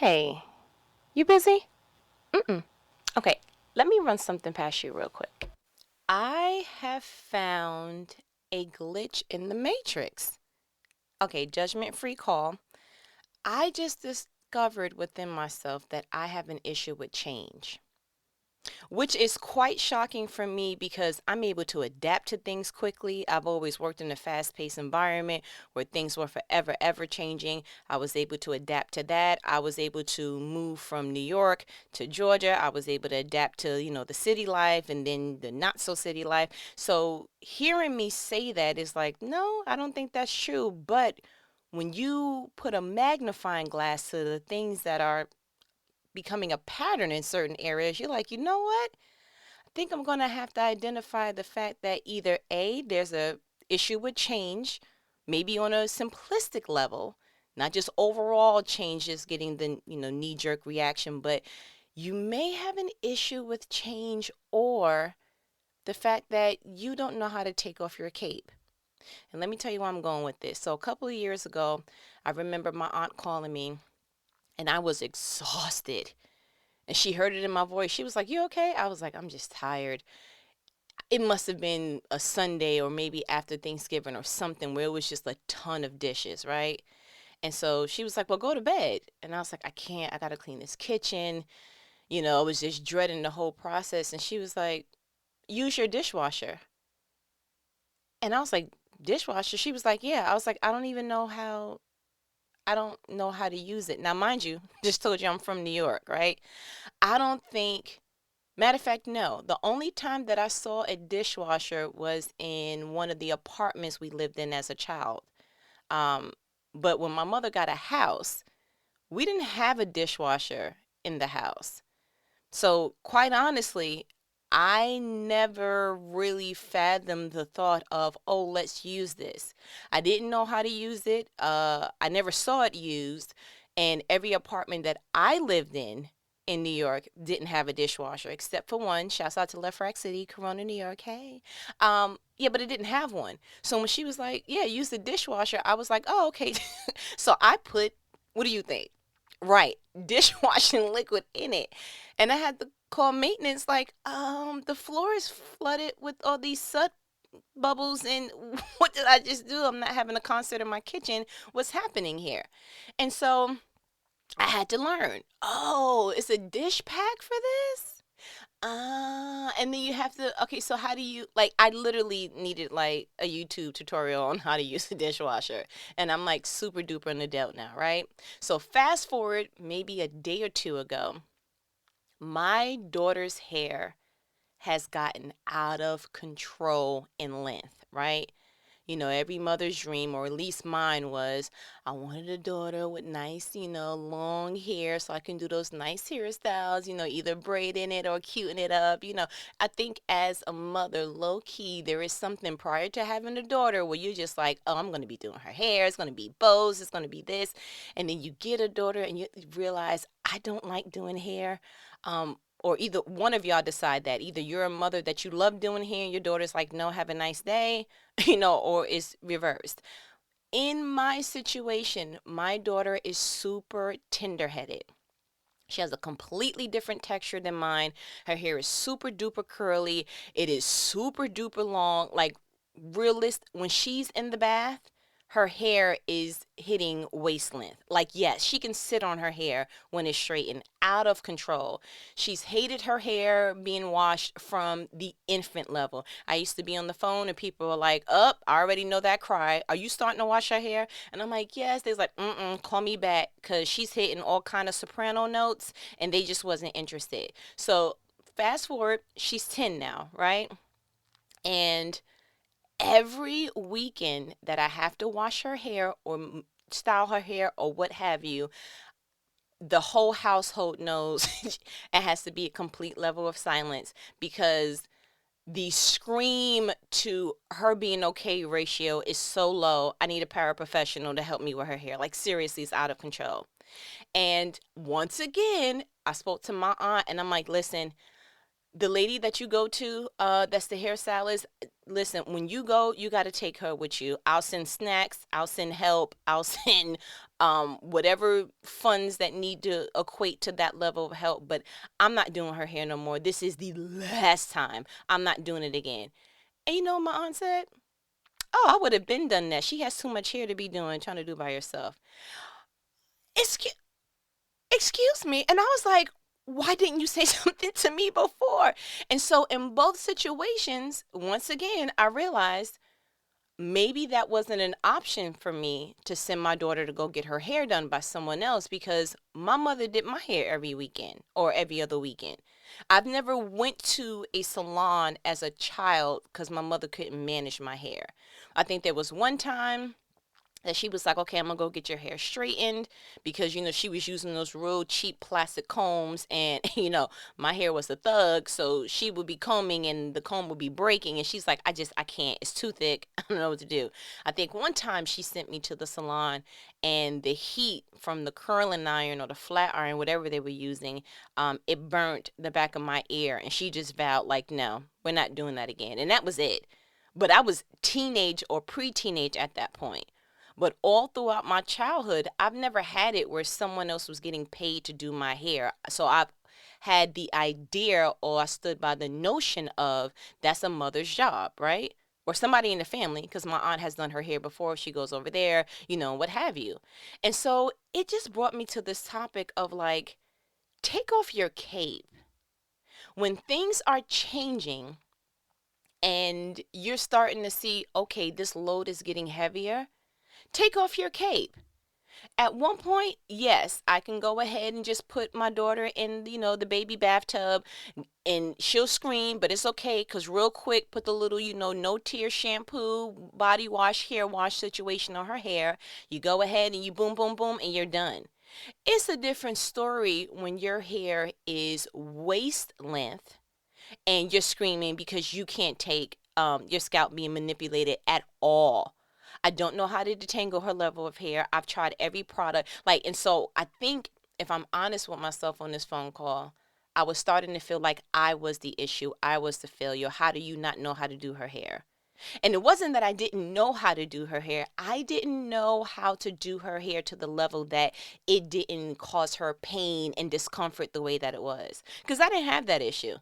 Hey, you busy? Mm-mm. Okay, let me run something past you real quick. I have found a glitch in the matrix. Okay, judgment free call. I just discovered within myself that I have an issue with change, which is quite shocking for me because I'm able to adapt to things quickly. I've always worked in a fast paced environment where things were forever, ever changing. I was able to adapt to that. I was able to move from New York to Georgia. I was able to adapt to, the city life and then the not so city life. So hearing me say that is like, no, I don't think that's true. But when you put a magnifying glass to the things that are becoming a pattern in certain areas, you're like, you know what? I think I'm going to have to identify the fact that either A, there's a issue with change, maybe on a simplistic level, not just overall changes getting the, knee jerk reaction, but you may have an issue with change or the fact that you don't know how to take off your cape. And let me tell you where I'm going with this. So a couple of years ago, I remember my aunt calling me and I was exhausted. And she heard it in my voice. She was like, "You okay?" I was like, "I'm just tired." It must have been a Sunday or maybe after Thanksgiving or something where it was just a ton of dishes, right? And so she was like, "Well, go to bed." And I was like, "I can't. I got to clean this kitchen." I was just dreading the whole process. And she was like, "Use your dishwasher." And I was like, "Dishwasher?" She was like, "Yeah." I was like, I don't know how to use it." Now, mind you, just told you I'm from New York, right? I don't think Matter of fact, no. The only time that I saw a dishwasher was in one of the apartments we lived in as a child. Um, but when my mother got a house, we didn't have a dishwasher in the house. So, quite honestly, I never really fathomed the thought of, oh, let's use this. I didn't know how to use it. I never saw it used. And every apartment that I lived in New York didn't have a dishwasher except for one. Shouts out to Left Rack City, Corona, New York. Hey. Yeah, but it didn't have one. So when she was like, yeah, use the dishwasher, I was like, oh, okay. So I put, what do you think? Right, dishwashing liquid in it. And I had to call maintenance like, the floor is flooded with all these soot bubbles and what did I just do? I'm not having a concert in my kitchen. What's happening here? And so I had to learn. Oh, it's a dish pack for this? And then you have to, okay, so how do you, like, I literally needed like a YouTube tutorial on how to use a dishwasher. And I'm like super duper an adult now, right? So fast forward maybe a day or two ago, my daughter's hair has gotten out of control in length, right? Every mother's dream, or at least mine, was I wanted a daughter with nice, long hair so I can do those nice hairstyles, either braiding it or cutting it up. I think as a mother, low key, there is something prior to having a daughter where you're just like, oh, I'm going to be doing her hair. It's going to be bows. It's going to be this. And then you get a daughter and you realize, I don't like doing hair. Or either one of y'all decide that either you're a mother that you love doing hair and your daughter's like, no, have a nice day, or it's reversed. In my situation, my daughter is super tender-headed. She has a completely different texture than mine. Her hair is super duper curly. It is super duper long. Like, when she's in the bath, her hair is hitting waist length. Like, yes, she can sit on her hair when it's straightened, out of control. She's hated her hair being washed from the infant level. I used to be on the phone and people were like, "Up, I already know that cry. Are you starting to wash her hair?" And I'm like, "Yes." They're like, "Call me back," because she's hitting all kind of soprano notes and they just wasn't interested. So fast forward, she's 10 now, right? And every weekend that I have to wash her hair or style her hair or what have you, the whole household knows it has to be a complete level of silence because the scream to her being okay ratio is so low. I need a paraprofessional to help me with her hair. Like, seriously, it's out of control. And once again, I spoke to my aunt and I'm like, listen, The lady that you go to, that's the hairstylist, listen, when you go, you got to take her with you. I'll send snacks, I'll send help, I'll send whatever funds that need to equate to that level of help. But I'm not doing her hair no more. This is the last time. I'm not doing it again. And you know what my aunt said? Oh, I would have been done that. She has too much hair to be doing, trying to do by herself. Excuse, excuse me. And I was like, why didn't you say something to me before? And so in both situations, once again, I realized maybe that wasn't an option for me to send my daughter to go get her hair done by someone else, because my mother did my hair every weekend or every other weekend. I've never went to a salon as a child because my mother couldn't manage my hair. I think there was one time that she was like, okay, I'm gonna go get your hair straightened, because she was using those real cheap plastic combs, and my hair was a thug, so she would be combing and the comb would be breaking, and she's like, I can't, it's too thick. I don't know what to do. I think one time she sent me to the salon, and the heat from the curling iron or the flat iron, whatever they were using, it burnt the back of my ear, and she just vowed, like, no, we're not doing that again, and that was it. But I was teenage or pre-teenage at that point. But all throughout my childhood, I've never had it where someone else was getting paid to do my hair. So I've had the idea, or I stood by the notion of, that's a mother's job, right? Or somebody in the family, because my aunt has done her hair before. She goes over there, what have you. And so it just brought me to this topic of, like, take off your cape. When things are changing and you're starting to see, okay, this load is getting heavier, take off your cape. At one point, yes, I can go ahead and just put my daughter in, the baby bathtub, and she'll scream, but it's okay, because real quick, put the little, no tear shampoo, body wash, hair wash situation on her hair. You go ahead and you boom, boom, boom, and you're done. It's a different story when your hair is waist length and you're screaming because you can't take your scalp being manipulated at all. I don't know how to detangle her level of hair. I've tried every product. And so I think, if I'm honest with myself on this phone call, I was starting to feel like I was the issue. I was the failure. How do you not know how to do her hair? And it wasn't that I didn't know how to do her hair. I didn't know how to do her hair to the level that it didn't cause her pain and discomfort the way that it was. Because I didn't have that issue.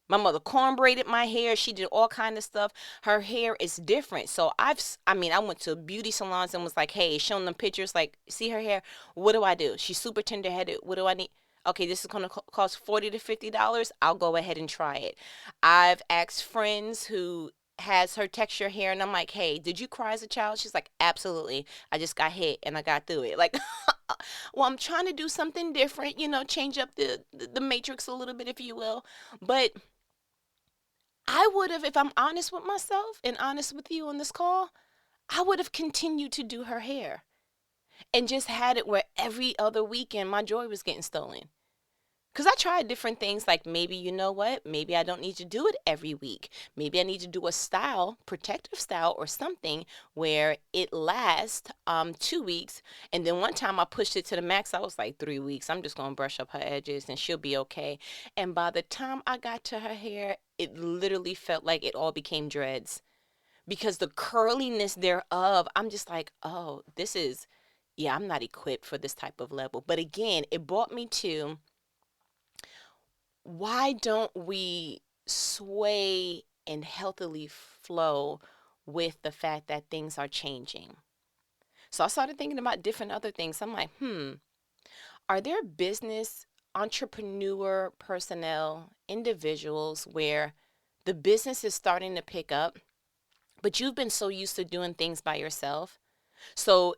My mother corn braided my hair. She did all kind of stuff. Her hair is different. So I went to beauty salons and was like, hey, showing them pictures, like, see her hair. What do I do? She's super tender headed. What do I need? Okay, this is going to cost $40 to $50. I'll go ahead and try it. I've asked friends who has her texture hair, and I'm like, hey, did you cry as a child? She's like, absolutely. I just got hit and I got through it. Like, well, I'm trying to do something different, change up the matrix a little bit, if you will. But I would have, if I'm honest with myself and honest with you on this call, I would have continued to do her hair and just had it where every other weekend my joy was getting stolen. Because I tried different things, like, maybe, you know what, maybe I don't need to do it every week. Maybe I need to do a style, protective style or something, where it lasts 2 weeks. And then one time I pushed it to the max. I was like, 3 weeks. I'm just going to brush up her edges and she'll be okay. And by the time I got to her hair, it literally felt like it all became dreads. Because the curliness thereof, I'm just like, oh, yeah, I'm not equipped for this type of level. But again, it brought me to, why don't we sway and healthily flow with the fact that things are changing? So I started thinking about different other things. I'm like, are there business entrepreneur personnel, individuals, where the business is starting to pick up, but you've been so used to doing things by yourself? So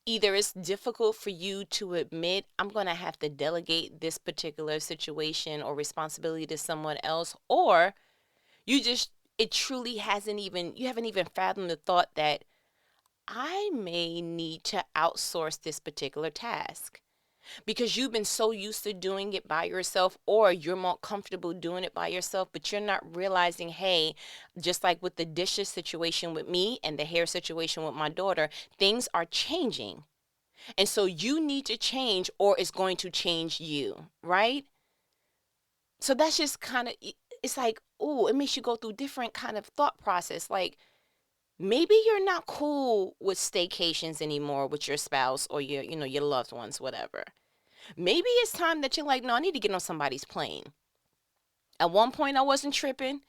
either it's difficult for you to admit, I'm going to have to delegate this particular situation or responsibility to someone else, or it truly you haven't even fathomed the thought that I may need to outsource this particular task, because you've been so used to doing it by yourself, or you're more comfortable doing it by yourself, but you're not realizing, hey, just like with the dishes situation with me and the hair situation with my daughter, things are changing. And so you need to change, or it's going to change you, right? So that's just kind of, it's like, ooh, it makes you go through different kind of thought process. Like, maybe you're not cool with staycations anymore with your spouse or your loved ones, whatever. Maybe it's time that you're like, no, I need to get on somebody's plane. At one point, I wasn't tripping.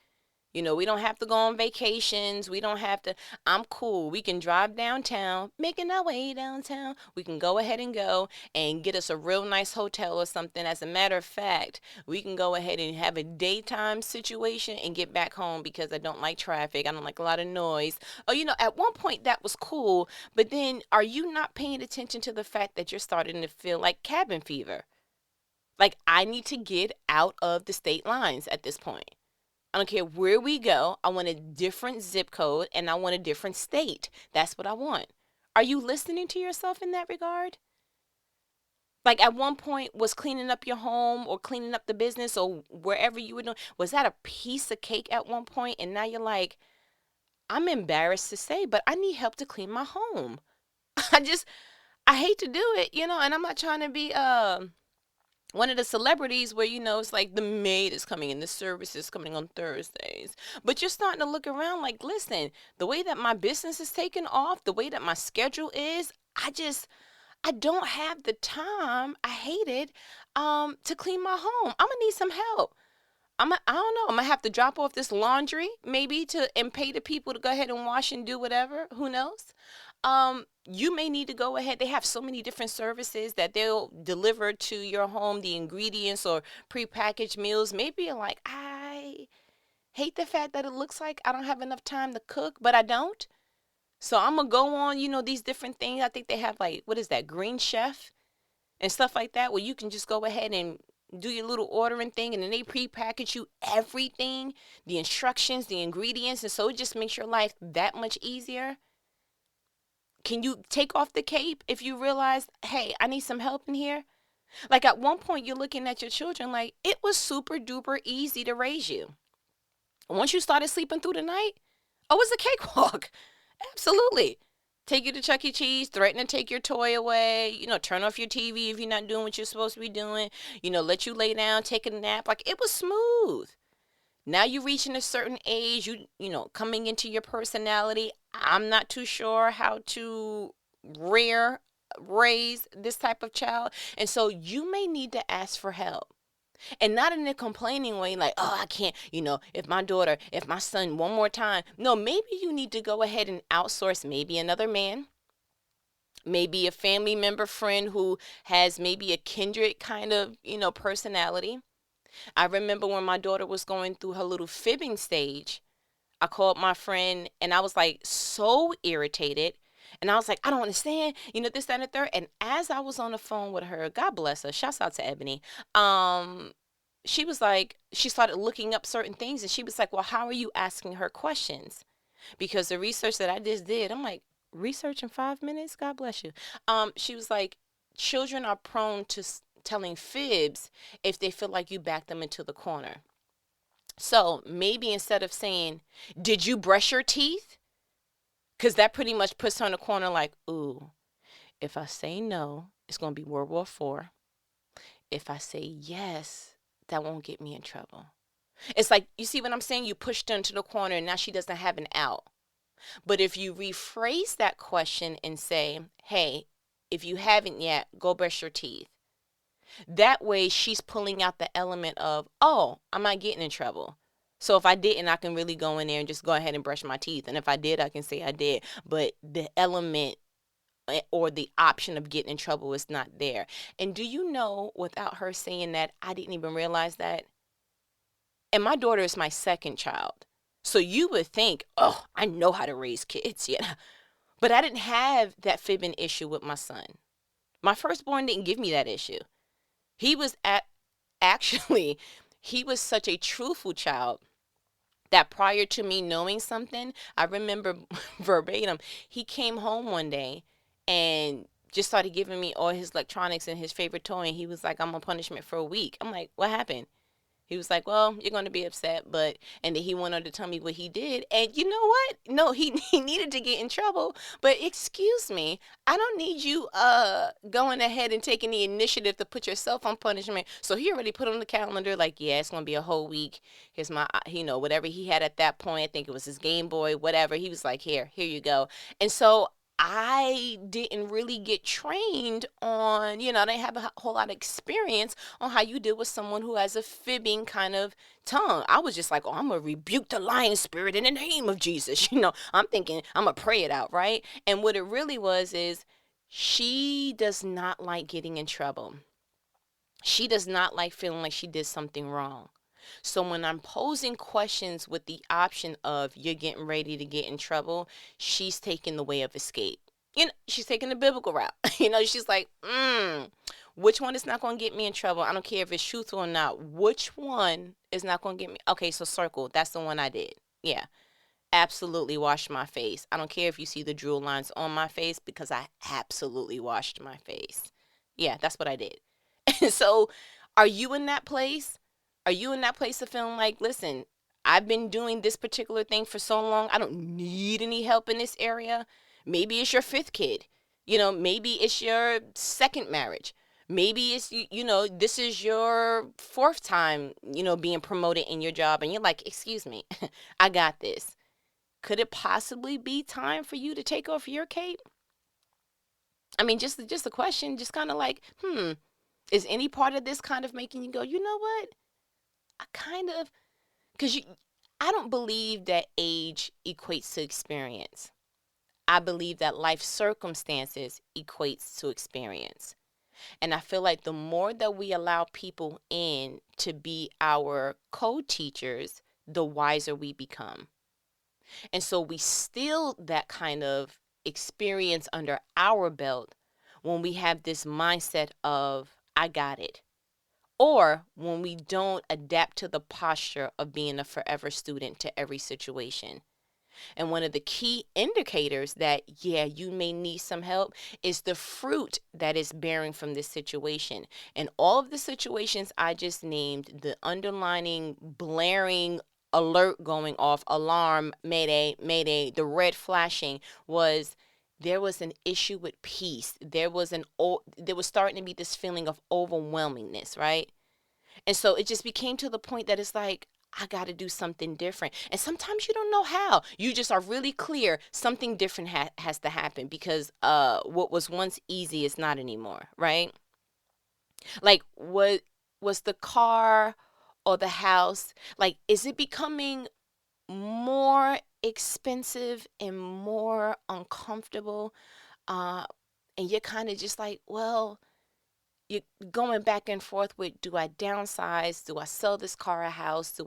We don't have to go on vacations. We don't have to. I'm cool. We can drive downtown, making our way downtown. We can go ahead and go and get us a real nice hotel or something. As a matter of fact, we can go ahead and have a daytime situation and get back home because I don't like traffic. I don't like a lot of noise. Oh, at one point that was cool. But then are you not paying attention to the fact that you're starting to feel like cabin fever? Like, I need to get out of the state lines at this point. I don't care where we go. I want a different zip code and I want a different state. That's what I want. Are you listening to yourself in that regard? Like, at one point, was cleaning up your home or cleaning up the business or wherever you were doing, was that a piece of cake at one point? And now you're like, I'm embarrassed to say, but I need help to clean my home. I hate to do it, and I'm not trying to be one of the celebrities where it's like the maid is coming and the service is coming on Thursdays, but you're starting to look around like, listen, the way that my business is taking off, the way that my schedule is, I don't have the time. I hate it, to clean my home. I'm gonna need some help. I don't know. I'm gonna have to drop off this laundry maybe and pay the people to go ahead and wash and do whatever. Who knows? You may need to go ahead. They have so many different services that they'll deliver to your home the ingredients or prepackaged meals. Maybe you're like, I hate the fact that it looks like I don't have enough time to cook, but I don't. So I'm gonna go on, these different things. I think they have, like, what is that, Green Chef and stuff like that, where you can just go ahead and do your little ordering thing, and then they prepackage you everything, the instructions, the ingredients, and so it just makes your life that much easier. Can you take off the cape if you realize, hey, I need some help in here? Like, at one point, you're looking at your children like it was super duper easy to raise you. Once you started sleeping through the night, oh, it's a cakewalk. Absolutely. Take you to Chuck E. Cheese, threaten to take your toy away, turn off your TV if you're not doing what you're supposed to be doing, let you lay down, take a nap. Like, it was smooth. Now you're reaching a certain age, coming into your personality. I'm not too sure how to raise this type of child. And so you may need to ask for help. And not in a complaining way, like, oh, I can't, if my son one more time. No, maybe you need to go ahead and outsource maybe another man, maybe a family member, friend who has maybe a kindred kind of, personality. I remember when my daughter was going through her little fibbing stage, I called my friend and I was like so irritated. And I was like, I don't understand, this, that, and the third. And as I was on the phone with her, God bless her, shouts out to Ebony. She was like, she started looking up certain things and she was like, well, how are you asking her questions? Because the research that I just did, I'm like, research in 5 minutes? God bless you. She was like, children are prone to telling fibs if they feel like you back them into the corner. So maybe instead of saying, did you brush your teeth? Because that pretty much puts her in the corner like, ooh, if I say no, it's going to be World War IV. If I say yes, that won't get me in trouble. It's like, you see what I'm saying? You pushed her into the corner and now she doesn't have an out. But if you rephrase that question and say, hey, if you haven't yet, go brush your teeth. That way she's pulling out the element of, oh, I'm not getting in trouble. So if I didn't, I can really go in there and just go ahead and brush my teeth. And if I did, I can say I did. But the element or the option of getting in trouble is not there. And do you know, without her saying that, I didn't even realize that. And my daughter is my second child. So you would think, oh, I know how to raise kids. Yeah. But I didn't have that fibbing issue with my son. My firstborn didn't give me that issue. He was actually, he was such a truthful child that prior to me knowing something, I remember verbatim, he came home one day and just started giving me all his electronics and his favorite toy. And he was like, I'm on punishment for a week. I'm like, what happened? He was like, well, you're going to be upset, but, and then he went on to tell me what he did. And you know what? No, he needed to get in trouble. But excuse me, I don't need you going ahead and taking the initiative to put yourself on punishment. So he already put on the calendar, like, yeah, it's going to be a whole week. Here's my, whatever he had at that point. I think it was his Game Boy, whatever. He was like, here you go. And so I didn't really get trained on, I didn't have a whole lot of experience on how you deal with someone who has a fibbing kind of tongue. I was just like, oh, I'm going to rebuke the lying spirit in the name of Jesus. I'm thinking I'm going to pray it out, right? And what it really was is she does not like getting in trouble. She does not like feeling like she did something wrong. So when I'm posing questions with the option of you're getting ready to get in trouble, she's taking the way of escape. She's taking the biblical route. She's like, which one is not going to get me in trouble? I don't care if it's truthful or not. Which one is not going to get me? Okay, so circle. That's the one I did. Yeah, absolutely washed my face. I don't care if you see the drool lines on my face because I absolutely washed my face. Yeah, that's what I did. And so are you in that place? Are you in that place of feeling like, listen, I've been doing this particular thing for so long, I don't need any help in this area? Maybe it's your fifth kid. Maybe it's your second marriage. Maybe it's, this is your fourth time, being promoted in your job. And you're like, excuse me, I got this. Could it possibly be time for you to take off your cape? I mean, just a question, just kind of like, is any part of this kind of making you go, you know what? I kind of, because I don't believe that age equates to experience. I believe that life circumstances equates to experience. And I feel like the more that we allow people in to be our co-teachers, the wiser we become. And so we steal that kind of experience under our belt when we have this mindset of, I got it. Or when we don't adapt to the posture of being a forever student to every situation. And one of the key indicators that, yeah, you may need some help is the fruit that is bearing from this situation. And all of the situations I just named, the underlining, blaring alert going off, alarm, mayday, mayday, the red flashing was there was an issue with peace. There was starting to be this feeling of overwhelmingness, right? And so it just became to the point that it's like, I got to do something different. And sometimes you don't know how. You just are really clear something different has to happen because what was once easy is not anymore, right? Like, what was the car or the house? Like, is it becoming more expensive and more uncomfortable? And you're kind of just like, well, you're going back and forth with, do I downsize? Do I sell this car or house?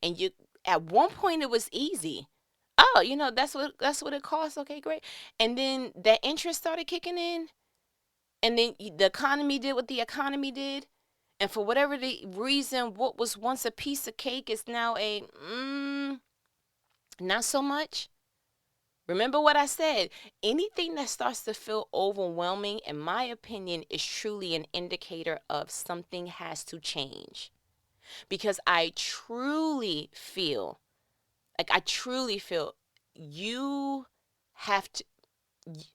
And you, at one point it was easy. Oh, that's what it costs. Okay, great. And then that interest started kicking in. And then the economy did what the economy did. And for whatever the reason, what was once a piece of cake is now not so much. Remember what I said. Anything that starts to feel overwhelming, in my opinion, is truly an indicator of something has to change. Because I truly feel you have to.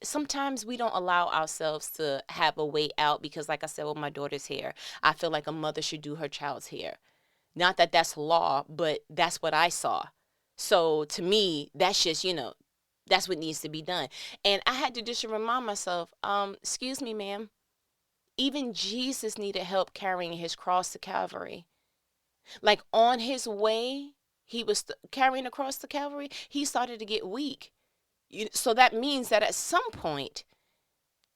Sometimes we don't allow ourselves to have a way out because, like I said, with my daughter's hair, I feel like a mother should do her child's hair. Not that that's law, but that's what I saw. So to me, that's just, that's what needs to be done. And I had to just remind myself, excuse me, ma'am, even Jesus needed help carrying his cross to Calvary. Like on his way, he was carrying the cross to Calvary, he started to get weak. So that means that at some point,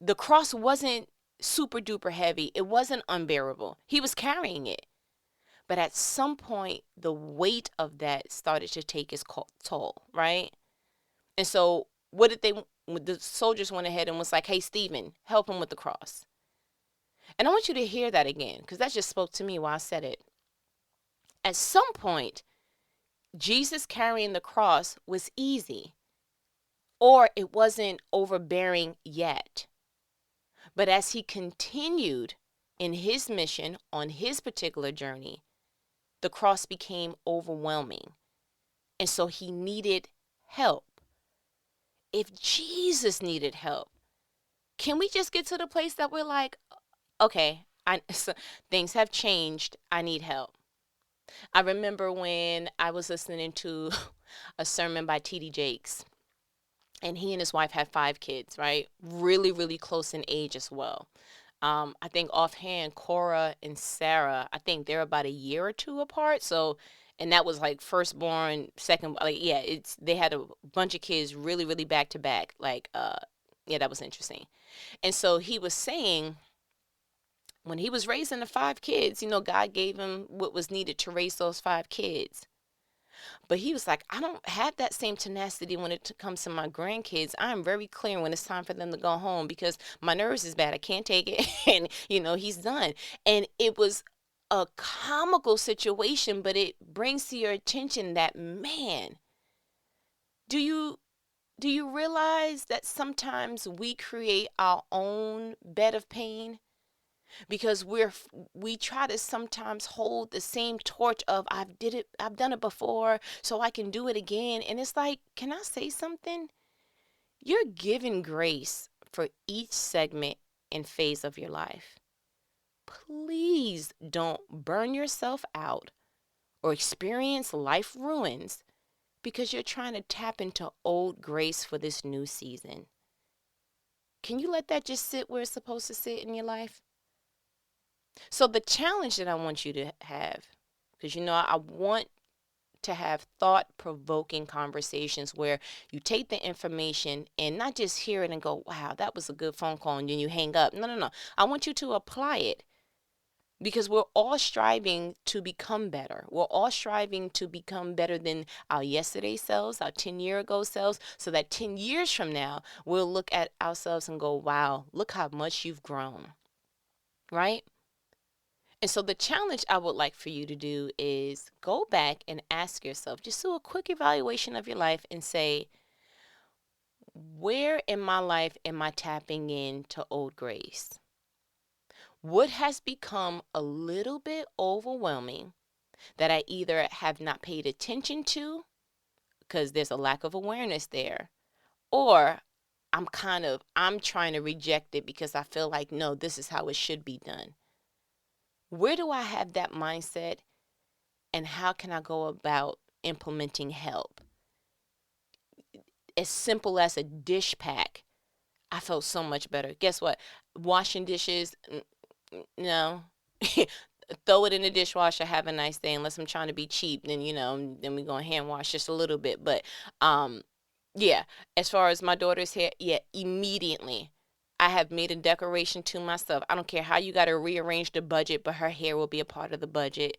the cross wasn't super duper heavy. It wasn't unbearable. He was carrying it. But at some point, the weight of that started to take its toll, right? And so the soldiers went ahead and was like, hey, Stephen, help him with the cross. And I want you to hear that again, because that just spoke to me while I said it. At some point, Jesus carrying the cross was easy, or it wasn't overbearing yet. But as he continued in his mission on his particular journey, the cross became overwhelming. And so he needed help. If Jesus needed help, can we just get to the place that we're like, okay, so things have changed. I need help. I remember when I was listening to a sermon by T.D. Jakes, and he and his wife had 5 kids, right? Really, really close in age as well. I think offhand, Cora and Sarah, I think they're about a year or two apart. So, and that was like firstborn, second, like, yeah, they had a bunch of kids really, really back to back. Like, yeah, that was interesting. And so he was saying, when he was raising the 5 kids, God gave him what was needed to raise those 5 kids. But he was like, I don't have that same tenacity when it comes to my grandkids. I'm very clear when it's time for them to go home because my nerves is bad. I can't take it. And, he's done. And it was a comical situation, but it brings to your attention that, man, do you realize that sometimes we create our own bed of pain? Because we try to sometimes hold the same torch of I've done it before, so I can do it again. And it's like, can I say something? You're given grace for each segment and phase of your life. Please don't burn yourself out or experience life ruins because you're trying to tap into old grace for this new season. Can you let that just sit where it's supposed to sit in your life? So the challenge that I want you to have, because I want to have thought-provoking conversations where you take the information and not just hear it and go, wow, that was a good phone call, and then you hang up. No, no, no. I want you to apply it because we're all striving to become better. We're all striving to become better than our yesterday selves, our 10-year ago selves, so that 10 years from now, we'll look at ourselves and go, wow, look how much you've grown, right? And so the challenge I would like for you to do is go back and ask yourself, just do a quick evaluation of your life and say, where in my life am I tapping into old grace? What has become a little bit overwhelming that I either have not paid attention to because there's a lack of awareness there, or I'm trying to reject it because I feel like, no, this is how it should be done. Where do I have that mindset, and how can I go about implementing help? As simple as a dish pack, I felt so much better. Guess what? Washing dishes, no. Throw it in the dishwasher, have a nice day. Unless I'm trying to be cheap, then then we're gonna hand wash just a little bit. But yeah, as far as my daughter's hair, yeah, immediately I have made a decoration to myself. I don't care how you got to rearrange the budget, but her hair will be a part of the budget.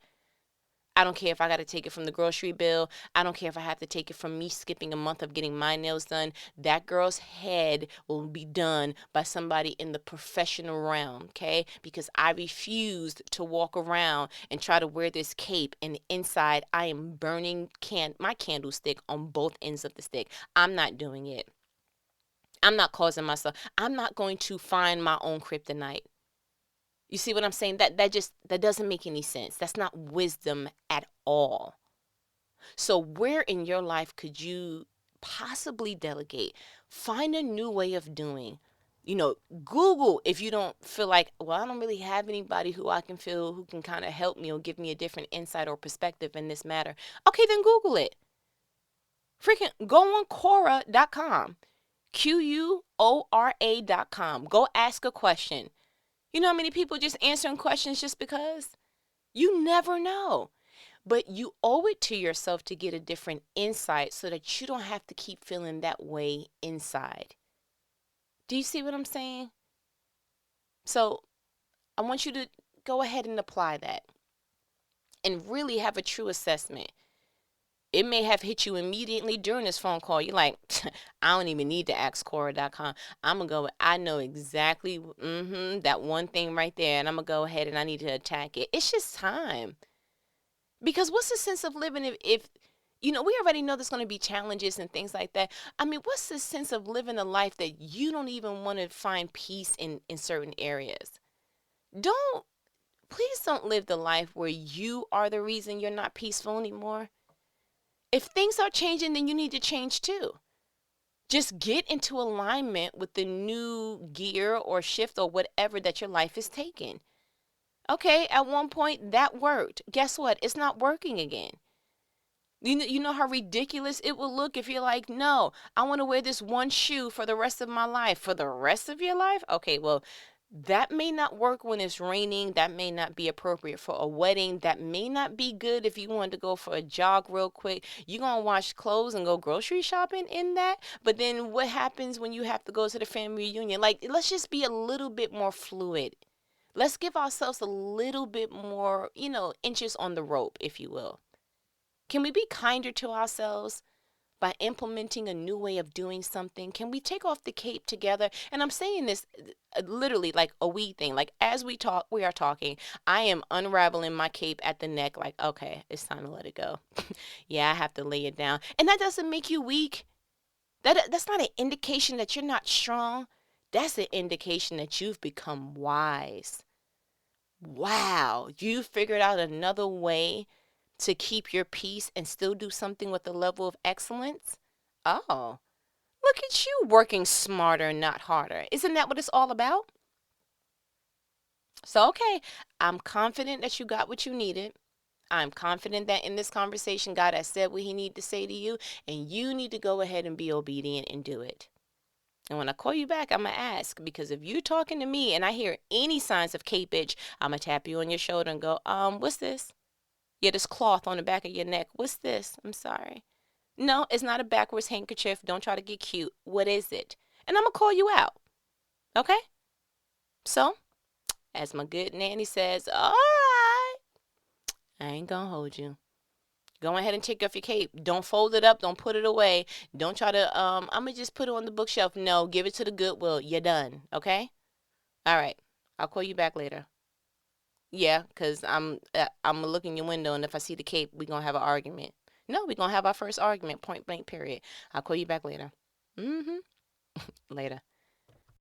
I don't care if I got to take it from the grocery bill. I don't care if I have to take it from me skipping a month of getting my nails done. That girl's head will be done by somebody in the professional realm, okay? Because I refused to walk around and try to wear this cape, and inside I am burning my candlestick on both ends of the stick. I'm not doing it. I'm not causing myself. I'm not going to find my own kryptonite. You see what I'm saying? That doesn't make any sense. That's not wisdom at all. So where in your life could you possibly delegate? Find a new way of doing. Google if you don't feel like, well, I don't really have anybody who can kind of help me or give me a different insight or perspective in this matter. Okay, then Google it. Freaking go on Quora.com. Quora.com. Go ask a question. You know how many people just answering questions just because? You never know. But you owe it to yourself to get a different insight so that you don't have to keep feeling that way inside. Do you see what I'm saying? So I want you to go ahead and apply that and really have a true assessment. It may have hit you immediately during this phone call. You're like, I don't even need to ask Quora.com. I'm going to go, I know exactly that one thing right there, and I'm going to go ahead and I need to attack it. It's just time. Because what's the sense of living if we already know there's going to be challenges and things like that. I mean, what's the sense of living a life that you don't even want to find peace in certain areas? Don't Please don't live the life where you are the reason you're not peaceful anymore. If things are changing, then you need to change too. Just get into alignment with the new gear or shift or whatever that your life is taking. Okay, at one point that worked. Guess what? It's not working again. You know how ridiculous it will look if you're like, no, I want to wear this one shoe for the rest of my life. For the rest of your life? Okay, well, that may not work when it's raining. That may not be appropriate for a wedding. That may not be good if you want to go for a jog real quick. You're going to wash clothes and go grocery shopping in that. But then what happens when you have to go to the family reunion? Like, let's just be a little bit more fluid. Let's give ourselves a little bit more, inches on the rope, if you will. Can we be kinder to ourselves by implementing a new way of doing something? Can we take off the cape together? And I'm saying this literally like a we thing. Like as we are talking, I am unraveling my cape at the neck like, okay, it's time to let it go. Yeah, I have to lay it down. And that doesn't make you weak. That's not an indication that you're not strong. That's an indication that you've become wise. Wow, you figured out another way to keep your peace and still do something with a level of excellence? Oh, look at you working smarter, not harder. Isn't that what it's all about? So, okay, I'm confident that you got what you needed. I'm confident that in this conversation, God has said what he needed to say to you, and you need to go ahead and be obedient and do it. And when I call you back, I'm going to ask, because if you're talking to me and I hear any signs of capage, I'm going to tap you on your shoulder and go, what's this? Yeah, this cloth on the back of your neck. What's this? I'm sorry. No, it's not a backwards handkerchief. Don't try to get cute. What is it? And I'm going to call you out. Okay? So, as my good nanny says, all right, I ain't going to hold you. Go ahead and take off your cape. Don't fold it up. Don't put it away. Don't try to, I'm going to just put it on the bookshelf. No, give it to the Goodwill. You're done. Okay? All right. I'll call you back later. Yeah, because I'm going to look in your window, and if I see the cape, we're going to have an argument. No, we're going to have our first argument, point blank, period. I'll call you back later. Mm-hmm. Later.